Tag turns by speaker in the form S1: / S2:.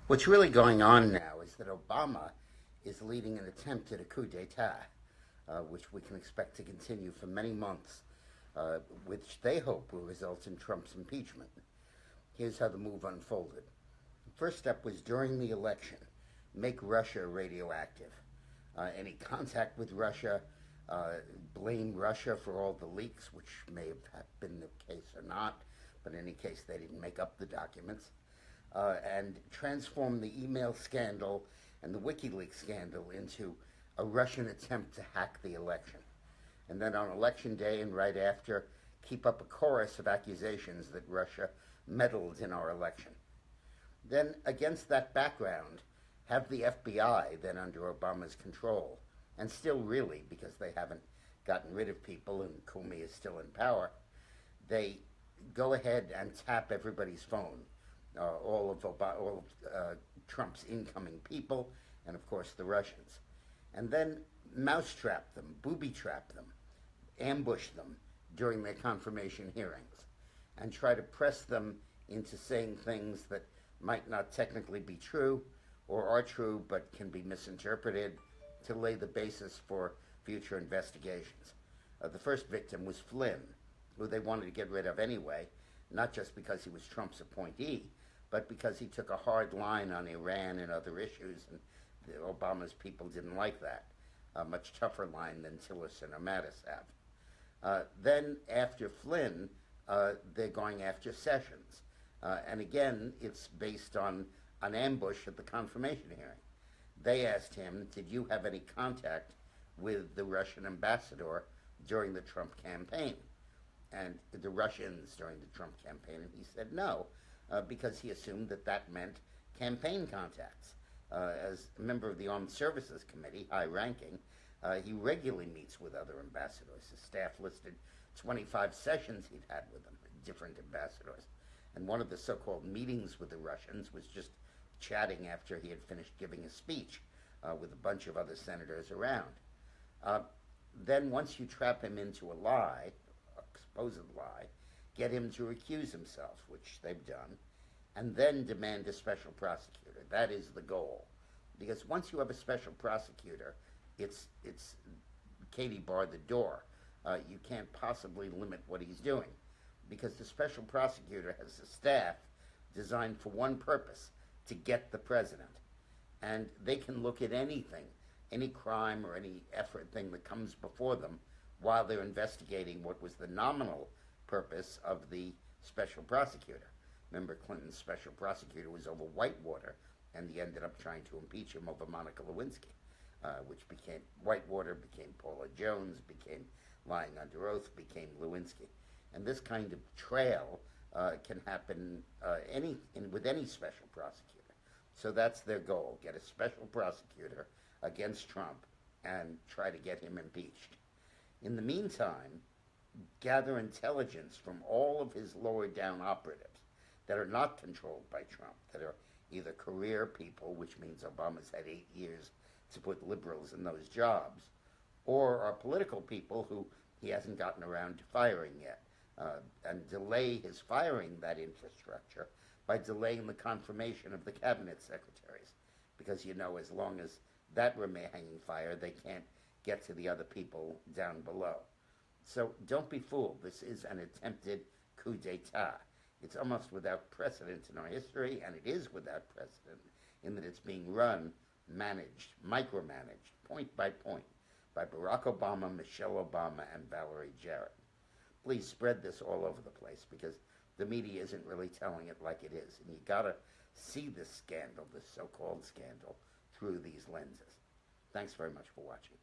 S1: What's really going on now is that Obama is leading an attempt at a coup d'etat, which we can expect to continue for many months, which they hope will result in Trump's impeachment. Here's how the move unfolded. The first step was during the election, make Russia radioactive. Any contact with Russia, blame Russia for all the leaks, which may have been the case or not, but in any case, they didn't make up the documents, and transform the email scandal and the WikiLeaks scandal into a Russian attempt to hack the election. And then on election day and right after, keep up a chorus of accusations that Russia meddled in our election. Then, against that background, have the FBI, then under Obama's control, and still really, because they haven't gotten rid of people and Comey is still in power, they go ahead and tap everybody's phone, all of Trump's incoming people, and of course the Russians. And then mousetrap them, booby-trap them, ambush them during their confirmation hearings, and try to press them into saying things that might not technically be true or are true but can be misinterpreted to lay the basis for future investigations. The first victim was Flynn, who they wanted to get rid of anyway, not just because he was Trump's appointee, but because he took a hard line on Iran and other issues, and Obama's people didn't like that. A much tougher line than Tillerson or Mattis have. Then after Flynn, they're going after Sessions. And again, it's based on an ambush at the confirmation hearing. They asked him, did you have any contact with the Russian ambassador during the Trump campaign? And the Russians during the Trump campaign, and he said no, because he assumed that that meant campaign contacts. As a member of the Armed Services Committee, high-ranking, he regularly meets with other ambassadors. His staff listed 25 sessions he'd had with them, different ambassadors. And one of the so-called meetings with the Russians was just chatting after he had finished giving a speech with a bunch of other senators around. Then once you trap him into a lie, a supposed lie, get him to recuse himself, which they've done, and then demand a special prosecutor. That is the goal. Because once you have a special prosecutor, it's Katie barred the door. You can't possibly limit what he's doing, because the special prosecutor has a staff designed for one purpose, to get the president. And they can look at anything, any crime or any effort thing that comes before them while they're investigating what was the nominal purpose of the special prosecutor. Remember, Clinton's special prosecutor was over Whitewater, and he ended up trying to impeach him over Monica Lewinsky, which became Whitewater, became Paula Jones, became lying under oath, became Lewinsky. And this kind of trail can happen with any special prosecutor. So that's their goal, get a special prosecutor against Trump and try to get him impeached. In the meantime, gather intelligence from all of his lower down operatives that are not controlled by Trump, that are either career people, which means Obama's had 8 years to put liberals in those jobs, or are political people who he hasn't gotten around to firing yet. And delay his firing that infrastructure by delaying the confirmation of the cabinet secretaries. Because, as long as that remains hanging fire, they can't get to the other people down below. So don't be fooled. This is an attempted coup d'etat. It's almost without precedent in our history, and it is without precedent in that it's being run, managed, micromanaged, point by Barack Obama, Michelle Obama, and Valerie Jarrett. Please spread this all over the place, because the media isn't really telling it like it is. And you gotta see this scandal, this so-called scandal, through these lenses. Thanks very much for watching.